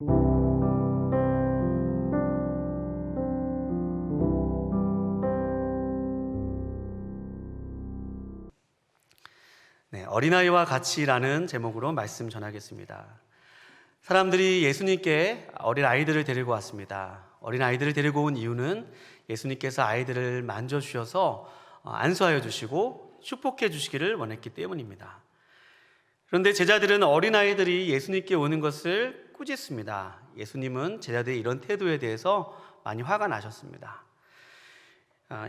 네, 어린아이와 같이라는 제목으로 말씀 전하겠습니다. 사람들이 예수님께 어린아이들을 데리고 왔습니다. 어린아이들을 데리고 온 이유는 예수님께서 아이들을 만져주셔서 안수하여 주시고 축복해 주시기를 원했기 때문입니다. 그런데 제자들은 어린아이들이 예수님께 오는 것을 꾸짖습니다. 예수님은 제자들의 이런 태도에 대해서 많이 화가 나셨습니다.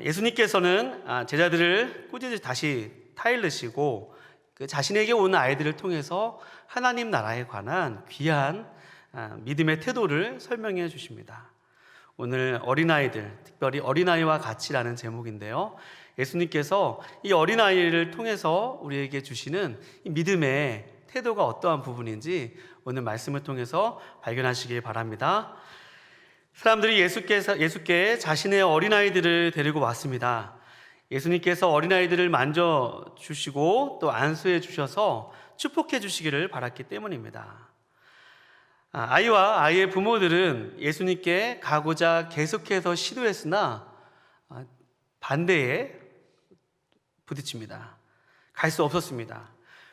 예수님께서는 제자들을 꾸짖으시 다시 타일르시고 그 자신에게 오는 아이들을 통해서 하나님 나라에 관한 귀한 믿음의 태도를 설명해 주십니다. 오늘 어린아이들, 특별히 어린아이와 같이라는 제목인데요. 예수님께서 이 어린아이를 통해서 우리에게 주시는 이 믿음의 태도가 어떠한 부분인지 오늘 말씀을 통해서 발견하시길 바랍니다. 사람들이 예수께 자신의 어린아이들을 데리고 왔습니다. 예수님께서 어린아이들을 만져주시고 또 안수해 주셔서 축복해 주시기를 바랐기 때문입니다. 아이와 아이의 부모들은 예수님께 가고자 계속해서 시도했으나 반대에 부딪힙니다. 갈 수 없었습니다.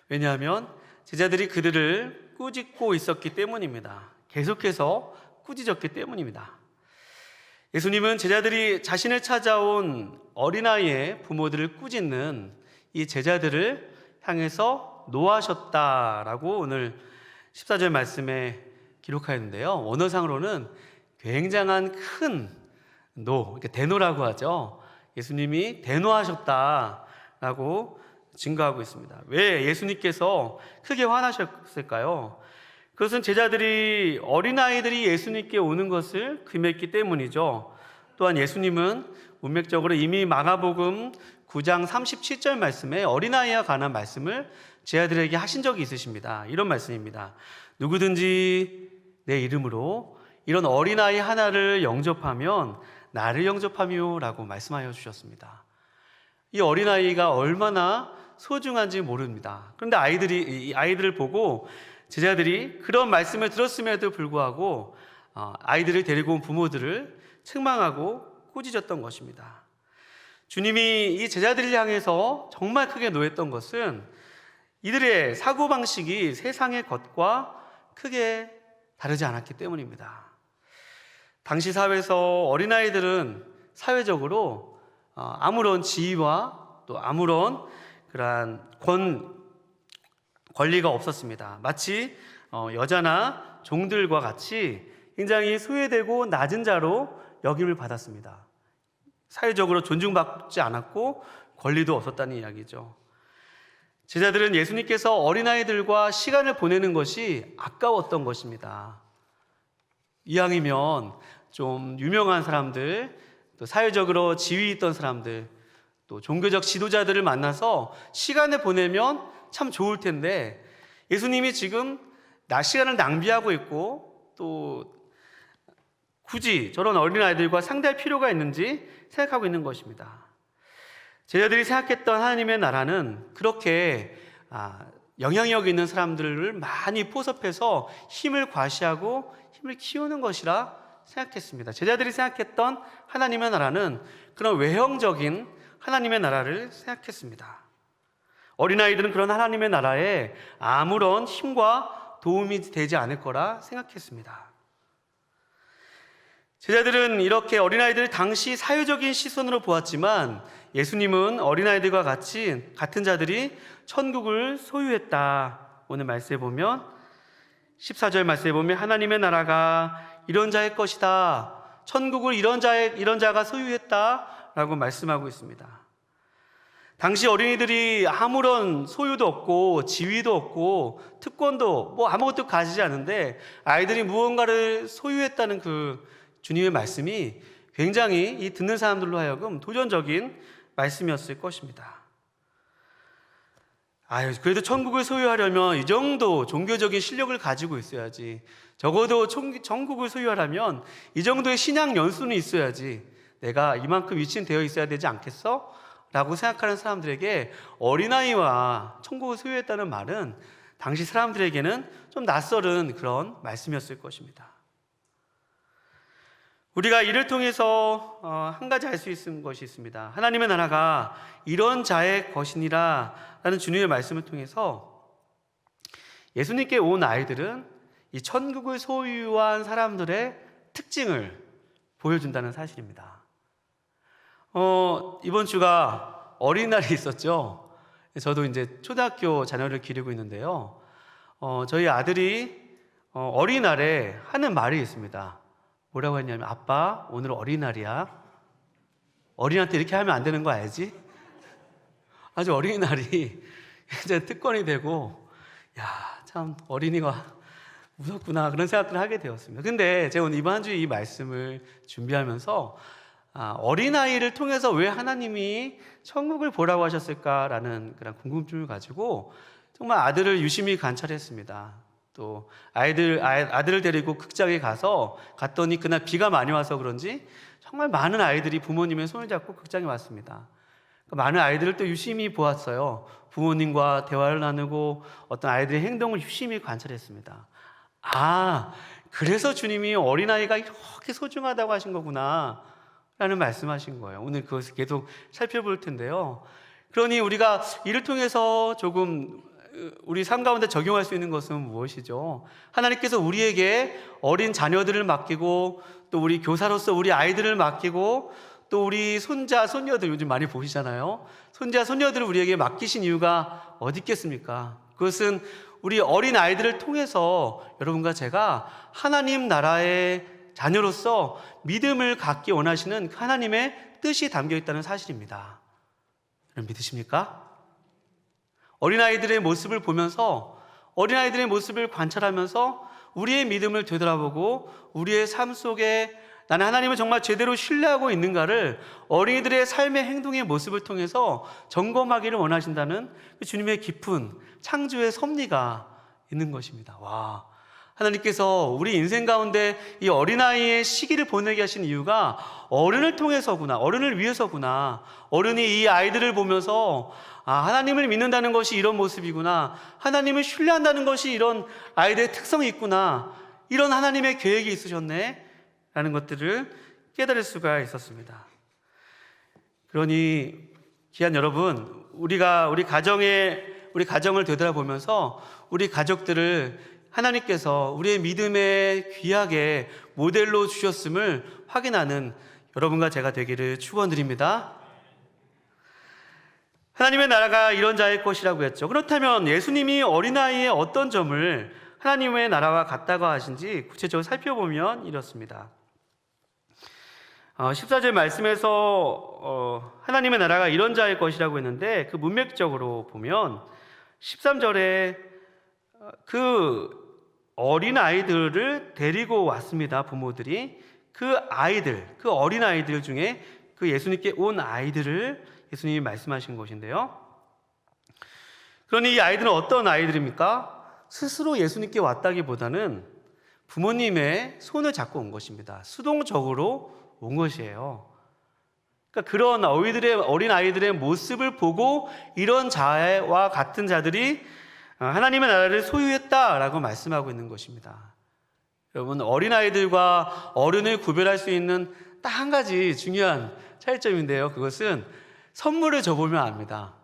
왜냐하면 제자들이 그들을 꾸짖고 있었기 때문입니다. 계속해서 꾸짖었기 때문입니다. 예수님은 제자들이 자신을 찾아온 어린아이의 부모들을 꾸짖는 이 제자들을 향해서 노하셨다라고 오늘 14절 말씀에 기록하였는데요. 원어상으로는 굉장한 큰 대노라고 하죠. 예수님이 대노하셨다라고 증거하고 있습니다. 왜 예수님께서 크게 화나셨을까요? 그것은 제자들이 어린아이들이 예수님께 오는 것을 금했기 때문이죠. 또한 예수님은 문맥적으로 이미 마가복음 9장 37절 말씀에 어린아이와 관한 말씀을 제자들에게 하신 적이 있으십니다. 이런 말씀입니다. 누구든지 내 이름으로 이런 어린아이 하나를 영접하면 나를 영접하며 라고 말씀하여 주셨습니다. 이 어린아이가 얼마나 소중한지 모릅니다. 그런데 이 아이들을 보고 제자들이 그런 말씀을 들었음에도 불구하고 아이들을 데리고 온 부모들을 책망하고 꾸짖었던 것입니다. 주님이 이 제자들을 향해서 정말 크게 노했던 것은 이들의 사고방식이 세상의 것과 크게 다르지 않았기 때문입니다. 당시 사회에서 어린아이들은 사회적으로 아무런 지위와 또 아무런 그러한 권리가 없었습니다. 마치 여자나 종들과 같이 굉장히 소외되고 낮은 자로 여김을 받았습니다. 사회적으로 존중받지 않았고 권리도 없었다는 이야기죠. 제자들은 예수님께서 어린아이들과 시간을 보내는 것이 아까웠던 것입니다. 이왕이면 좀 유명한 사람들, 또 사회적으로 지위 있던 사람들, 또 종교적 지도자들을 만나서 시간을 보내면 참 좋을 텐데 예수님이 지금 낮 시간을 낭비하고 있고 또 굳이 저런 어린아이들과 상대할 필요가 있는지 생각하고 있는 것입니다. 제자들이 생각했던 하나님의 나라는 그렇게 영향력 있는 사람들을 많이 포섭해서 힘을 과시하고 힘을 키우는 것이라 생각했습니다. 제자들이 생각했던 하나님의 나라는 그런 외형적인 하나님의 나라를 생각했습니다. 어린아이들은 그런 하나님의 나라에 아무런 힘과 도움이 되지 않을 거라 생각했습니다. 제자들은 이렇게 어린아이들을 당시 사회적인 시선으로 보았지만 예수님은 어린아이들과 같은 자들이 천국을 소유했다. 오늘 말씀에 보면 14절 말씀에 보면 하나님의 나라가 이런 자의 것이다. 천국을 이런 자가 소유했다. 라고 말씀하고 있습니다. 당시 어린이들이 아무런 소유도 없고 지위도 없고 특권도 아무것도 가지지 않은데 아이들이 무언가를 소유했다는 그 주님의 말씀이 굉장히 이 듣는 사람들로 하여금 도전적인 말씀이었을 것입니다. 그래도 천국을 소유하려면 이 정도 종교적인 실력을 가지고 있어야지, 적어도 천국을 소유하려면 이 정도의 신앙 연수는 있어야지, 내가 이만큼 위치는 되어 있어야 되지 않겠어? 라고 생각하는 사람들에게 어린아이와 천국을 소유했다는 말은 당시 사람들에게는 좀 좀 낯설은 그런 말씀이었을 것입니다. 우리가 이를 통해서 한 가지 알 수 있는 것이 있습니다. 하나님의 나라가 이런 자의 것이니라 라는 주님의 말씀을 통해서 예수님께 온 아이들은 이 천국을 소유한 사람들의 특징을 보여준다는 사실입니다. 이번 주가 어린이날이 있었죠. 저도 이제 초등학교 자녀를 기르고 있는데요. 저희 아들이 어린이날에 하는 말이 있습니다. 뭐라고 했냐면, 아빠 오늘 어린이날이야. 어린이한테 이렇게 하면 안 되는 거 알지? 아주 어린이날이 이제 특권이 되고, 야, 참 어린이가 무섭구나 그런 생각들을 하게 되었습니다. 근데 제가 오늘 이번 한 주 이 말씀을 준비하면서 어린아이를 통해서 왜 하나님이 천국을 보라고 하셨을까라는 그런 궁금증을 가지고 정말 아들을 유심히 관찰했습니다. 또 아들을 데리고 극장에 갔더니 그날 비가 많이 와서 그런지 정말 많은 아이들이 부모님의 손을 잡고 극장에 왔습니다. 많은 아이들을 또 유심히 보았어요. 부모님과 대화를 나누고 어떤 아이들의 행동을 유심히 관찰했습니다. 그래서 주님이 어린아이가 이렇게 소중하다고 하신 거구나 라는 말씀하신 거예요. 오늘 그것을 계속 살펴볼 텐데요. 그러니 우리가 이를 통해서 조금 우리 삶 가운데 적용할 수 있는 것은 무엇이죠? 하나님께서 우리에게 어린 자녀들을 맡기고 또 우리 교사로서 우리 아이들을 맡기고 또 우리 손자, 손녀들 요즘 많이 보시잖아요. 손자, 손녀들을 우리에게 맡기신 이유가 어디 있겠습니까? 그것은 우리 어린 아이들을 통해서 여러분과 제가 하나님 나라의 자녀로서 믿음을 갖기 원하시는 하나님의 뜻이 담겨 있다는 사실입니다. 여러분 믿으십니까? 어린아이들의 모습을 보면서 어린아이들의 모습을 관찰하면서 우리의 믿음을 되돌아보고 우리의 삶 속에 나는 하나님을 정말 제대로 신뢰하고 있는가를 어린이들의 삶의 행동의 모습을 통해서 점검하기를 원하신다는 주님의 깊은 창조의 섭리가 있는 것입니다. 와, 하나님께서 우리 인생 가운데 이 어린아이의 시기를 보내게 하신 이유가 어른을 통해서구나, 어른을 위해서구나. 어른이 이 아이들을 보면서 하나님을 믿는다는 것이 이런 모습이구나, 하나님을 신뢰한다는 것이 이런 아이들의 특성이 있구나, 이런 하나님의 계획이 있으셨네 라는 것들을 깨달을 수가 있었습니다. 그러니 귀한 여러분, 우리가 우리 가정을 되돌아보면서 우리 가족들을 하나님께서 우리의 믿음에 귀하게 모델로 주셨음을 확인하는 여러분과 제가 되기를 축원드립니다. 하나님의 나라가 이런 자의 것이라고 했죠. 그렇다면 예수님이 어린아이의 어떤 점을 하나님의 나라와 같다고 하신지 구체적으로 살펴보면 이렇습니다. 14절 말씀에서 하나님의 나라가 이런 자의 것이라고 했는데 그 문맥적으로 보면 13절에 그 어린아이들을 데리고 왔습니다. 부모들이 그 어린아이들 중에 그 예수님께 온 아이들을 예수님이 말씀하신 것인데요. 그러니 이 아이들은 어떤 아이들입니까? 스스로 예수님께 왔다기보다는 부모님의 손을 잡고 온 것입니다. 수동적으로 온 것이에요. 그러니까 그런 어린 아이들의 모습을 보고 이런 자와 같은 자들이 하나님의 나라를 소유했다라고 말씀하고 있는 것입니다. 여러분, 어린 아이들과 어른을 구별할 수 있는 딱 한 가지 중요한 차이점인데요. 그것은 선물을 줘보면 압니다.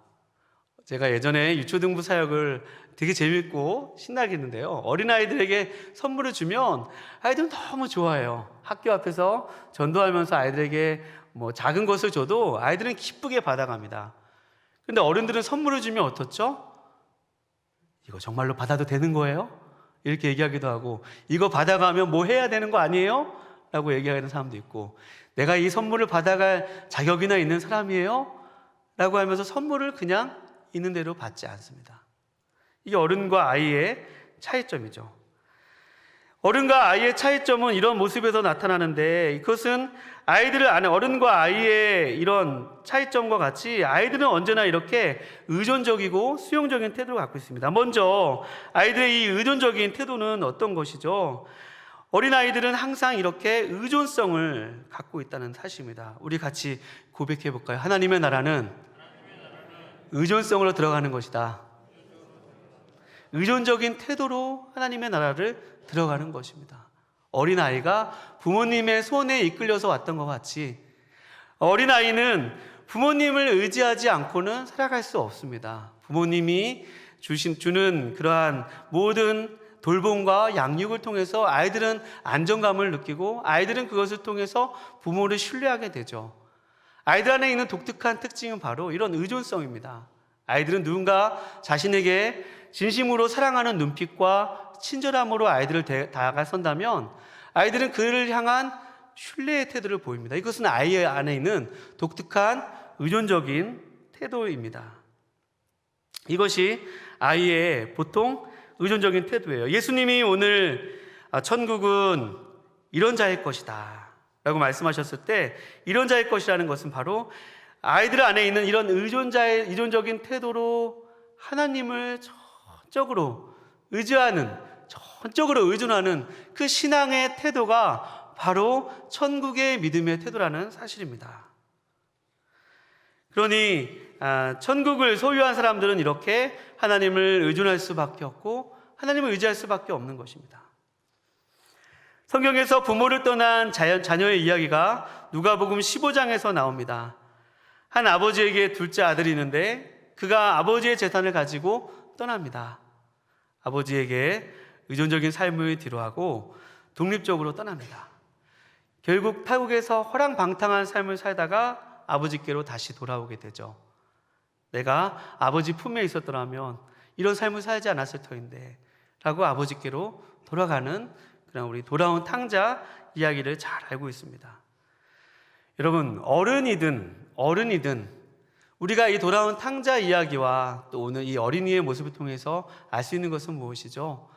제가 예전에 유초등부 사역을 되게 재밌고 신나게 했는데요. 어린아이들에게 선물을 주면 아이들은 너무 좋아해요. 학교 앞에서 전도하면서 아이들에게 작은 것을 줘도 아이들은 기쁘게 받아갑니다. 그런데 어른들은 선물을 주면 어떻죠? 이거 정말로 받아도 되는 거예요? 이렇게 얘기하기도 하고, 이거 받아가면 뭐 해야 되는 거 아니에요? 라고 얘기하는 사람도 있고, 내가 이 선물을 받아갈 자격이나 있는 사람이에요? 라고 하면서 선물을 그냥 있는 대로 받지 않습니다. 이게 어른과 아이의 차이점이죠. 어른과 아이의 차이점은 이런 모습에서 나타나는데, 그것은 어른과 아이의 이런 차이점과 같이 아이들은 언제나 이렇게 의존적이고 수용적인 태도를 갖고 있습니다. 먼저 아이들의 이 의존적인 태도는 어떤 것이죠? 어린아이들은 항상 이렇게 의존성을 갖고 있다는 사실입니다. 우리 같이 고백해 볼까요? 하나님의 나라는 의존성으로 들어가는 것이다. 의존적인 태도로 하나님의 나라를 들어가는 것입니다. 어린아이가 부모님의 손에 이끌려서 왔던 것 같이 어린아이는 부모님을 의지하지 않고는 살아갈 수 없습니다. 부모님이 주는 그러한 모든 돌봄과 양육을 통해서 아이들은 안정감을 느끼고 아이들은 그것을 통해서 부모를 신뢰하게 되죠. 아이들 안에 있는 독특한 특징은 바로 이런 의존성입니다. 아이들은 누군가 자신에게 진심으로 사랑하는 눈빛과 친절함으로 아이들을 다가선다면 아이들은 그를 향한 신뢰의 태도를 보입니다. 이것은 아이 안에 있는 독특한 의존적인 태도입니다. 이것이 아이의 보통 의존적인 태도예요. 예수님이 오늘 천국은 이런 자의 것이다 라고 말씀하셨을 때 이런 자의 것이라는 것은 바로 아이들 안에 있는 이런 의존적인 태도로 하나님을 전적으로 의존하는 그 신앙의 태도가 바로 천국의 믿음의 태도라는 사실입니다. 그러니 천국을 소유한 사람들은 이렇게 하나님을 의존할 수밖에 없고 하나님을 의지할 수밖에 없는 것입니다. 성경에서 부모를 떠난 자녀의 이야기가 누가복음 15장에서 나옵니다. 한 아버지에게 둘째 아들이 있는데 그가 아버지의 재산을 가지고 떠납니다. 아버지에게 의존적인 삶을 뒤로하고 독립적으로 떠납니다. 결국 타국에서 허랑방탕한 삶을 살다가 아버지께로 다시 돌아오게 되죠. 내가 아버지 품에 있었더라면 이런 삶을 살지 않았을 터인데 라고 아버지께로 돌아가는 그런 우리 돌아온 탕자 이야기를 잘 알고 있습니다. 여러분, 어른이든 우리가 이 돌아온 탕자 이야기와 또 오늘 이 어린이의 모습을 통해서 알 수 있는 것은 무엇이죠?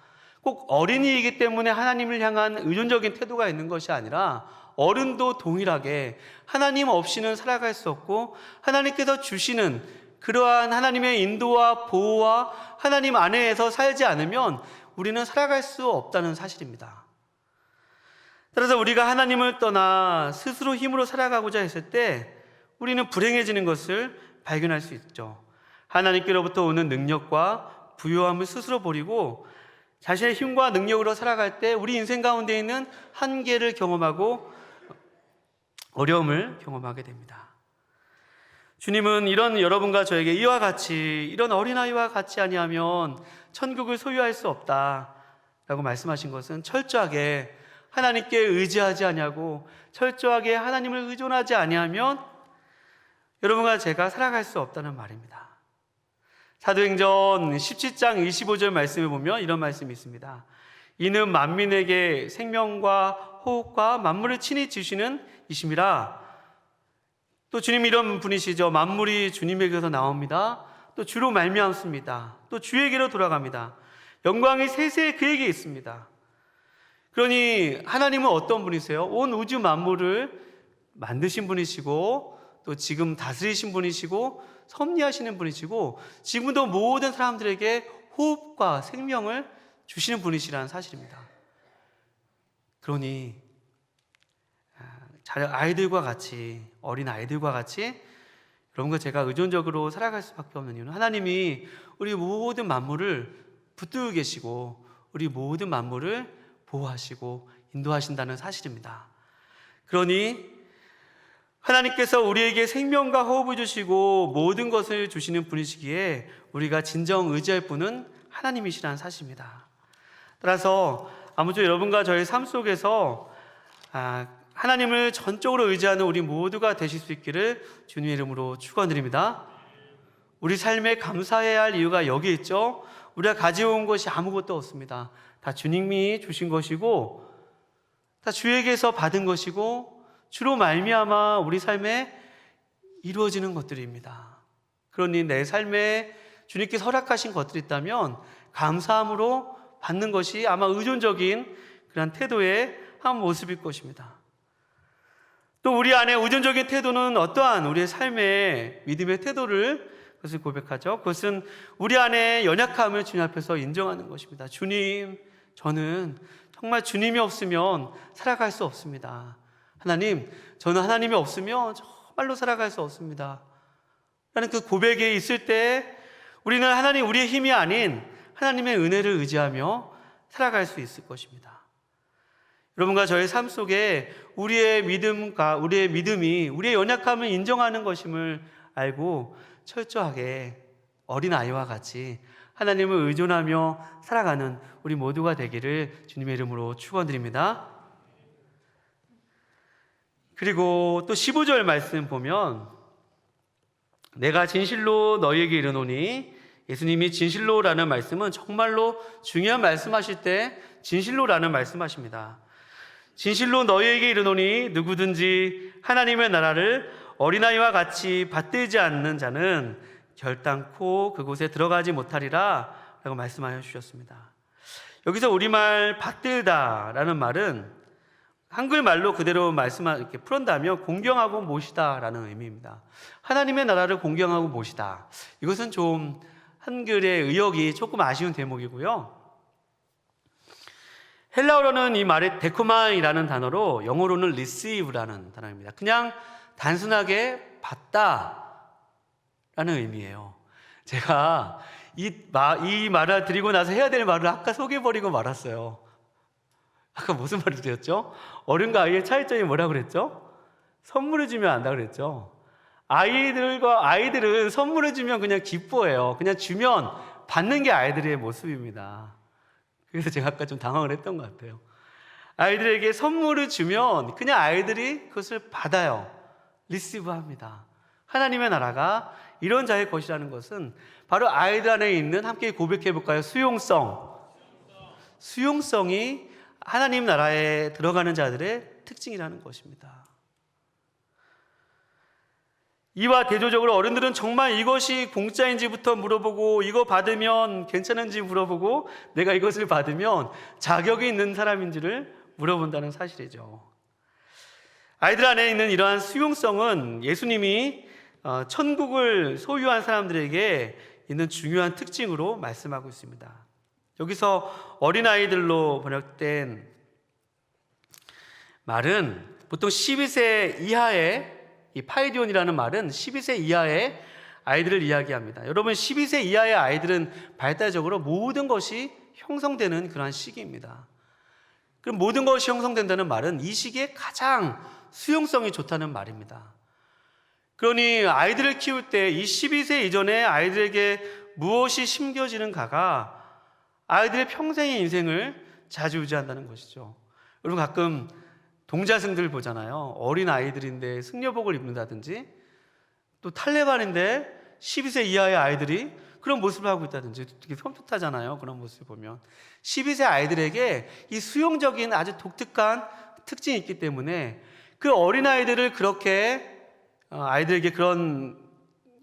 꼭 어린이이기 때문에 하나님을 향한 의존적인 태도가 있는 것이 아니라 어른도 동일하게 하나님 없이는 살아갈 수 없고 하나님께서 주시는 그러한 하나님의 인도와 보호와 하나님 안에서 살지 않으면 우리는 살아갈 수 없다는 사실입니다. 따라서 우리가 하나님을 떠나 스스로 힘으로 살아가고자 했을 때 우리는 불행해지는 것을 발견할 수 있죠. 하나님께로부터 오는 능력과 부요함을 스스로 버리고 자신의 힘과 능력으로 살아갈 때 우리 인생 가운데 있는 한계를 경험하고 어려움을 경험하게 됩니다. 주님은 이런 여러분과 저에게 이와 같이 이런 어린아이와 같이 아니하면 천국을 소유할 수 없다라고 말씀하신 것은 철저하게 하나님께 의지하지 아니하고 철저하게 하나님을 의존하지 아니하면 여러분과 제가 살아갈 수 없다는 말입니다. 사도행전 17장 25절 말씀에 보면 이런 말씀이 있습니다. 이는 만민에게 생명과 호흡과 만물을 친히 주시는 이심이라. 또 주님이 이런 분이시죠. 만물이 주님에게서 나옵니다. 또 주로 말미암습니다. 또 주에게로 돌아갑니다. 영광이 세세 그에게 있습니다. 그러니 하나님은 어떤 분이세요? 온 우주 만물을 만드신 분이시고 또 지금 다스리신 분이시고 섭리하시는 분이시고 지금도 모든 사람들에게 호흡과 생명을 주시는 분이시라는 사실입니다. 그러니 아이들과 같이 어린 아이들과 같이 여러분과 제가 의존적으로 살아갈 수밖에 없는 이유는 하나님이 우리 모든 만물을 붙들고 계시고 우리 모든 만물을 보호하시고 인도하신다는 사실입니다. 그러니 하나님께서 우리에게 생명과 호흡을 주시고 모든 것을 주시는 분이시기에 우리가 진정 의지할 분은 하나님이시라는 사실입니다. 따라서 아무쪼록 여러분과 저의 삶 속에서 하나님을 전적으로 의지하는 우리 모두가 되실 수 있기를 주님의 이름으로 축원드립니다. 우리 삶에 감사해야 할 이유가 여기 있죠. 우리가 가져온 것이 아무것도 없습니다. 다 주님이 주신 것이고 다 주에게서 받은 것이고 주로 말미암아 우리 삶에 이루어지는 것들입니다. 그러니 내 삶에 주님께서 허락하신 것들이 있다면 감사함으로 받는 것이 아마 의존적인 그런 태도의 한 모습일 것입니다. 또 우리 안에 의존적인 태도는 어떠한 우리의 삶의 믿음의 태도를 그것을 고백하죠. 그것은 우리 안에 연약함을 주님 앞에서 인정하는 것입니다. 주님, 저는 정말 주님이 없으면 살아갈 수 없습니다. 하나님, 저는 하나님이 없으면 정말로 살아갈 수 없습니다. 라는 그 고백에 있을 때 우리는 하나님, 우리의 힘이 아닌 하나님의 은혜를 의지하며 살아갈 수 있을 것입니다. 여러분과 저의 삶 속에 우리의 믿음이 우리의 연약함을 인정하는 것임을 알고 철저하게 어린아이와 같이 하나님을 의존하며 살아가는 우리 모두가 되기를 주님의 이름으로 축원드립니다. 그리고 또 15절 말씀 보면 내가 진실로 너희에게 이르노니, 예수님이 진실로라는 말씀은 정말로 중요한 말씀하실 때 진실로라는 말씀하십니다. 진실로 너희에게 이르노니 누구든지 하나님의 나라를 어린아이와 같이 받들지 않는 자는 결단코 그곳에 들어가지 못하리라 라고 말씀하여 주셨습니다. 여기서 우리말 받들다라는 말은 한글말로 그대로 이렇게 풀었다면 공경하고 모시다 라는 의미입니다. 하나님의 나라를 공경하고 모시다. 이것은 좀 한글의 의역이 조금 아쉬운 대목이고요. 헬라어로는 이 말의 데코마이라는 단어로, 영어로는 receive라는 단어입니다. 그냥 단순하게 받다 라는 의미예요. 제가 이 말을 드리고 나서 해야 될 말을 아까 소개해버리고 말았어요. 아까 무슨 말을 드렸죠? 어른과 아이의 차이점이 뭐라고 그랬죠? 선물을 주면 안다 그랬죠. 아이들은 선물을 주면 그냥 기뻐해요. 그냥 주면 받는 게 아이들의 모습입니다. 그래서 제가 아까 좀 당황을 했던 것 같아요. 아이들에게 선물을 주면 그냥 아이들이 그것을 받아요. 리시브합니다. 하나님의 나라가 이런 자의 것이라는 것은 바로 아이들 안에 있는, 함께 고백해 볼까요? 수용성이 하나님 나라에 들어가는 자들의 특징이라는 것입니다. 이와 대조적으로 어른들은 정말 이것이 공짜인지부터 물어보고, 이거 받으면 괜찮은지 물어보고, 내가 이것을 받으면 자격이 있는 사람인지를 물어본다는 사실이죠. 아이들 안에 있는 이러한 수용성은 예수님이 천국을 소유한 사람들에게 있는 중요한 특징으로 말씀하고 있습니다. 여기서 어린아이들로 번역된 말은 보통 12세 이하의, 이 파이디온이라는 말은 12세 이하의 아이들을 이야기합니다. 여러분, 12세 이하의 아이들은 발달적으로 모든 것이 형성되는 그러한 시기입니다. 그럼 모든 것이 형성된다는 말은 이 시기에 가장 수용성이 좋다는 말입니다. 그러니 아이들을 키울 때 이 12세 이전에 아이들에게 무엇이 심겨지는가가 아이들의 평생의 인생을 좌지우지한다는 것이죠. 여러분, 가끔 동자승들 보잖아요. 어린 아이들인데 승려복을 입는다든지, 또 탈레반인데 12세 이하의 아이들이 그런 모습을 하고 있다든지, 되게 섬뜩하잖아요. 그런 모습을 보면 12세 아이들에게 이 수용적인 아주 독특한 특징이 있기 때문에 그 어린 아이들을 그렇게 아이들에게 그런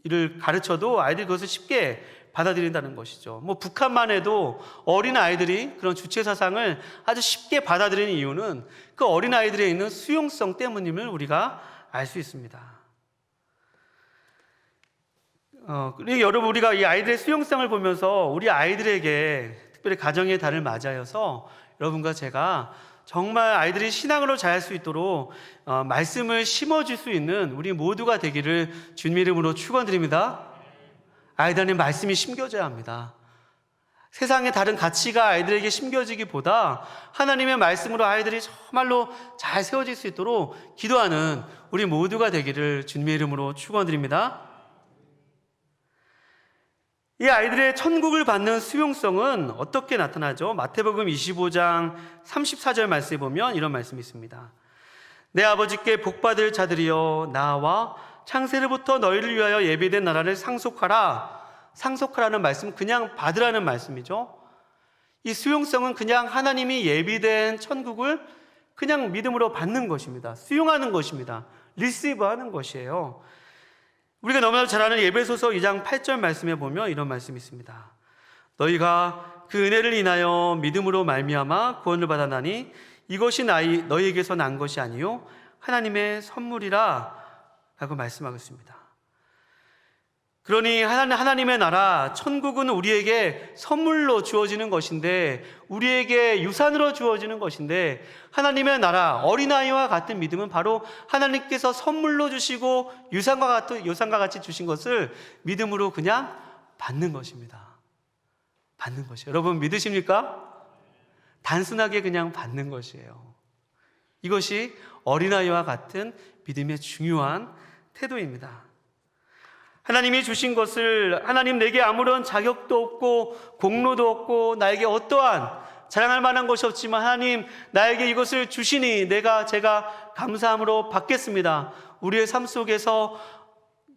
일을 가르쳐도 아이들이 그것을 쉽게 받아들인다는 것이죠. 북한만 해도 어린 아이들이 그런 주체 사상을 아주 쉽게 받아들이는 이유는 그 어린 아이들에 있는 수용성 때문임을 우리가 알 수 있습니다. 그리고 여러분, 우리가 이 아이들의 수용성을 보면서 우리 아이들에게, 특별히 가정의 달을 맞이하여서 여러분과 제가 정말 아이들이 신앙으로 자랄 수 있도록 말씀을 심어줄 수 있는 우리 모두가 되기를 주님의 이름으로 축원드립니다. 아이들 안에 말씀이 심겨져야 합니다. 세상의 다른 가치가 아이들에게 심겨지기보다 하나님의 말씀으로 아이들이 정말로 잘 세워질 수 있도록 기도하는 우리 모두가 되기를 주님의 이름으로 축원드립니다. 이 아이들의 천국을 받는 수용성은 어떻게 나타나죠? 마태복음 25장 34절 말씀에 보면 이런 말씀이 있습니다. 내 아버지께 복받을 자들이여, 나와 창세로부터 너희를 위하여 예비된 나라를 상속하라. 상속하라는 말씀은 그냥 받으라는 말씀이죠. 이 수용성은 그냥 하나님이 예비된 천국을 그냥 믿음으로 받는 것입니다. 수용하는 것입니다. 리시브하는 것이에요. 우리가 너무나도 잘 아는 에베소서 2장 8절 말씀에 보면 이런 말씀이 있습니다. 너희가 그 은혜를 인하여 믿음으로 말미암아 구원을 받았나니 이것이 너희에게서 난 것이 아니요 하나님의 선물이라 라고 말씀하고 있습니다. 그러니 하나님의 나라, 천국은 우리에게 선물로 주어지는 것인데, 우리에게 유산으로 주어지는 것인데, 하나님의 나라, 어린아이와 같은 믿음은 바로 하나님께서 선물로 주시고 유산과 같이 주신 것을 믿음으로 그냥 받는 것입니다. 받는 것이에요. 여러분 믿으십니까? 단순하게 그냥 받는 것이에요. 이것이 어린아이와 같은 믿음의 중요한 태도입니다. 하나님이 주신 것을 하나님 내게 아무런 자격도 없고 공로도 없고 나에게 어떠한 자랑할 만한 것이 없지만 하나님 나에게 이것을 주시니 제가 감사함으로 받겠습니다. 우리의 삶 속에서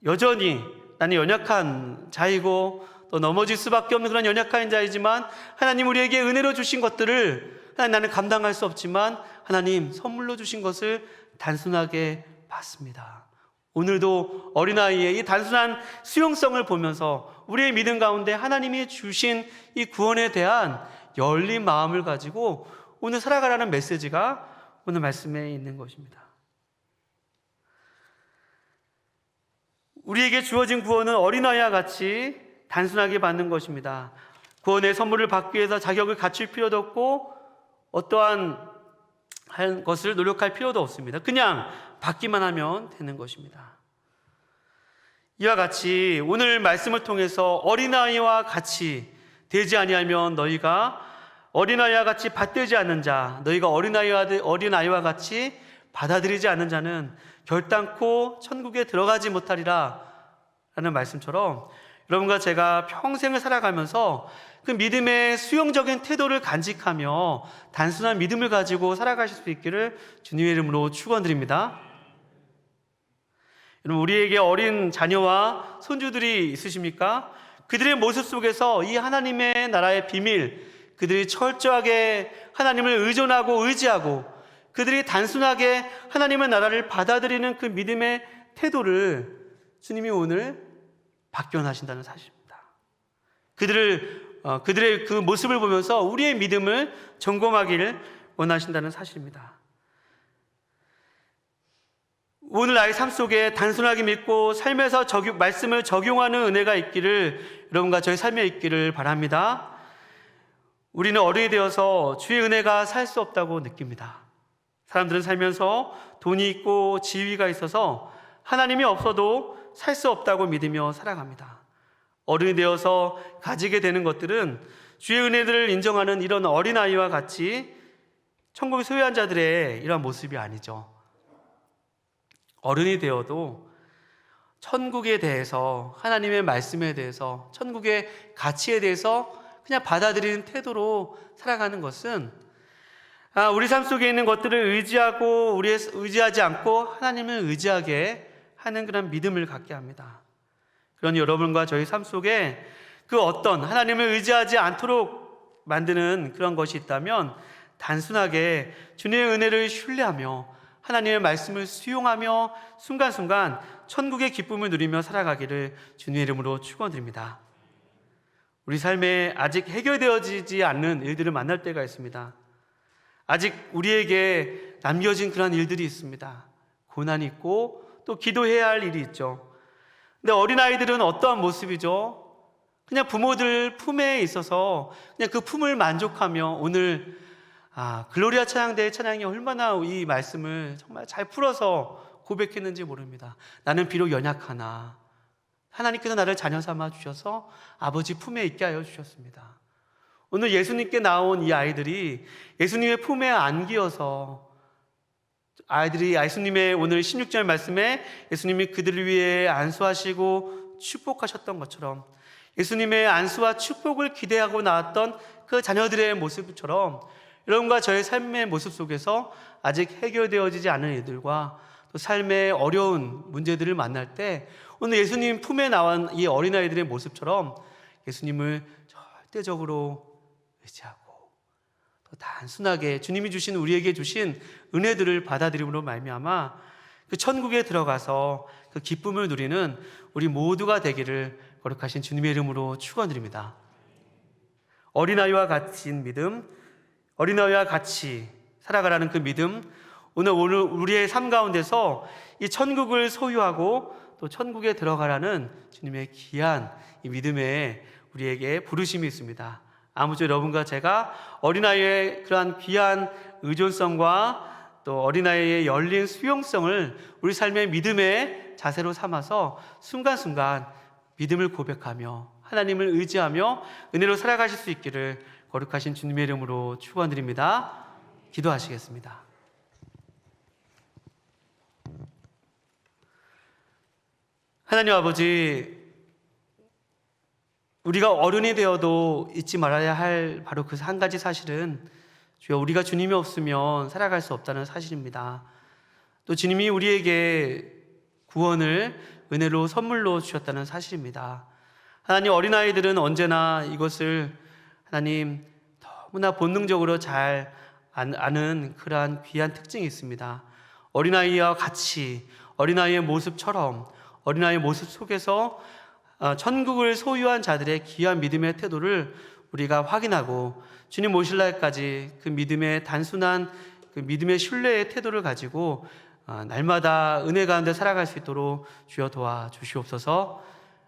여전히 나는 연약한 자이고 또 넘어질 수밖에 없는 그런 연약한 자이지만 하나님 우리에게 은혜로 주신 것들을 나는 감당할 수 없지만 하나님 선물로 주신 것을 단순하게 받습니다. 오늘도 어린아이의 이 단순한 수용성을 보면서 우리의 믿음 가운데 하나님이 주신 이 구원에 대한 열린 마음을 가지고 오늘 살아가라는 메시지가 오늘 말씀에 있는 것입니다. 우리에게 주어진 구원은 어린아이와 같이 단순하게 받는 것입니다. 구원의 선물을 받기 위해서 자격을 갖출 필요도 없고 어떠한 것을 노력할 필요도 없습니다. 그냥 받기만 하면 되는 것입니다. 이와 같이 오늘 말씀을 통해서 어린아이와 같이 되지 아니하면 너희가 어린아이와 같이 받들지 않는 자, 너희가 어린아이와 같이 받아들이지 않는 자는 결단코 천국에 들어가지 못하리라 라는 말씀처럼 여러분과 제가 평생을 살아가면서 그 믿음의 수용적인 태도를 간직하며 단순한 믿음을 가지고 살아가실 수 있기를 주님의 이름으로 축원드립니다. 여러분 우리에게 어린 자녀와 손주들이 있으십니까? 그들의 모습 속에서 이 하나님의 나라의 비밀, 그들이 철저하게 하나님을 의존하고 의지하고 그들이 단순하게 하나님의 나라를 받아들이는 그 믿음의 태도를 주님이 오늘 박견하신다는 사실입니다. 그들의 그 모습을 보면서 우리의 믿음을 점검하기를 원하신다는 사실입니다. 오늘 나의 삶 속에 단순하게 믿고 삶에서 말씀을 적용하는 은혜가 있기를 여러분과 저희 삶에 있기를 바랍니다. 우리는 어른이 되어서 주의 은혜가 살 수 없다고 느낍니다. 사람들은 살면서 돈이 있고 지위가 있어서 하나님이 없어도 살 수 없다고 믿으며 살아갑니다. 어른이 되어서 가지게 되는 것들은 주의 은혜들을 인정하는 이런 어린아이와 같이 천국을 소유한 자들의 이런 모습이 아니죠. 어른이 되어도 천국에 대해서, 하나님의 말씀에 대해서, 천국의 가치에 대해서 그냥 받아들이는 태도로 살아가는 것은 우리 삶 속에 있는 것들을 의지하지 않고 하나님을 의지하게 하는 그런 믿음을 갖게 합니다. 그러니 여러분과 저희 삶 속에 그 어떤 하나님을 의지하지 않도록 만드는 그런 것이 있다면 단순하게 주님의 은혜를 신뢰하며 하나님의 말씀을 수용하며 순간순간 천국의 기쁨을 누리며 살아가기를 주님의 이름으로 축원드립니다. 우리 삶에 아직 해결되어지지 않는 일들을 만날 때가 있습니다. 아직 우리에게 남겨진 그런 일들이 있습니다. 고난이 있고 또 기도해야 할 일이 있죠. 근데 어린아이들은 어떠한 모습이죠? 그냥 부모들 품에 있어서 그냥 그 품을 만족하며 오늘 글로리아 찬양대의 찬양이 얼마나 이 말씀을 정말 잘 풀어서 고백했는지 모릅니다. 나는 비록 연약하나 하나님께서 나를 자녀 삼아 주셔서 아버지 품에 있게 하여 주셨습니다. 오늘 예수님께 나온 이 아이들이 예수님의 품에 안기어서 아이들이 예수님의 오늘 16절 말씀에 예수님이 그들을 위해 안수하시고 축복하셨던 것처럼 예수님의 안수와 축복을 기대하고 나왔던 그 자녀들의 모습처럼 여러분과 저의 삶의 모습 속에서 아직 해결되어지지 않은 일들과 또 삶의 어려운 문제들을 만날 때 오늘 예수님 품에 나온 이 어린아이들의 모습처럼 예수님을 절대적으로 의지하고 또 단순하게 주님이 주신 우리에게 주신 은혜들을 받아들임으로 말미암아 그 천국에 들어가서 그 기쁨을 누리는 우리 모두가 되기를 거룩하신 주님의 이름으로 축원드립니다. 어린아이와 같은 믿음, 어린아이와 같이 살아가라는 그 믿음, 오늘 우리의 삶 가운데서 이 천국을 소유하고 또 천국에 들어가라는 주님의 귀한 이 믿음에 우리에게 부르심이 있습니다. 아무쪼록 여러분과 제가 어린아이의 그러한 귀한 의존성과 또 어린아이의 열린 수용성을 우리 삶의 믿음의 자세로 삼아서 순간순간 믿음을 고백하며 하나님을 의지하며 은혜로 살아가실 수 있기를 거룩하신 주님의 이름으로 축원드립니다. 기도하시겠습니다. 하나님 아버지, 우리가 어른이 되어도 잊지 말아야 할 바로 그 한 가지 사실은 주여 우리가 주님이 없으면 살아갈 수 없다는 사실입니다. 또 주님이 우리에게 구원을 은혜로 선물로 주셨다는 사실입니다. 하나님, 어린아이들은 언제나 이것을 하나님 너무나 본능적으로 잘 아는 그러한 귀한 특징이 있습니다. 어린아이와 같이 어린아이의 모습처럼 어린아이의 모습 속에서 천국을 소유한 자들의 귀한 믿음의 태도를 우리가 확인하고 주님 오실 날까지 그 믿음의 단순한 그 믿음의 신뢰의 태도를 가지고 날마다 은혜 가운데 살아갈 수 있도록 주여 도와주시옵소서.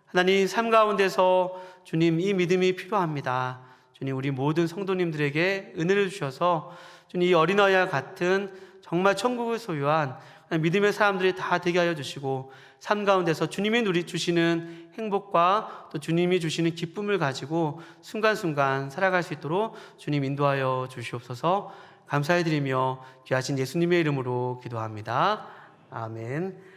하나님, 삶 가운데서 주님 이 믿음이 필요합니다. 주님, 우리 모든 성도님들에게 은혜를 주셔서 주님 이 어린아이와 같은 정말 천국을 소유한 믿음의 사람들이 다 되게 하여 주시고 삶 가운데서 주님이 주시는 행복과 또 주님이 주시는 기쁨을 가지고 순간순간 살아갈 수 있도록 주님 인도하여 주시옵소서. 감사해드리며 귀하신 예수님의 이름으로 기도합니다. 아멘.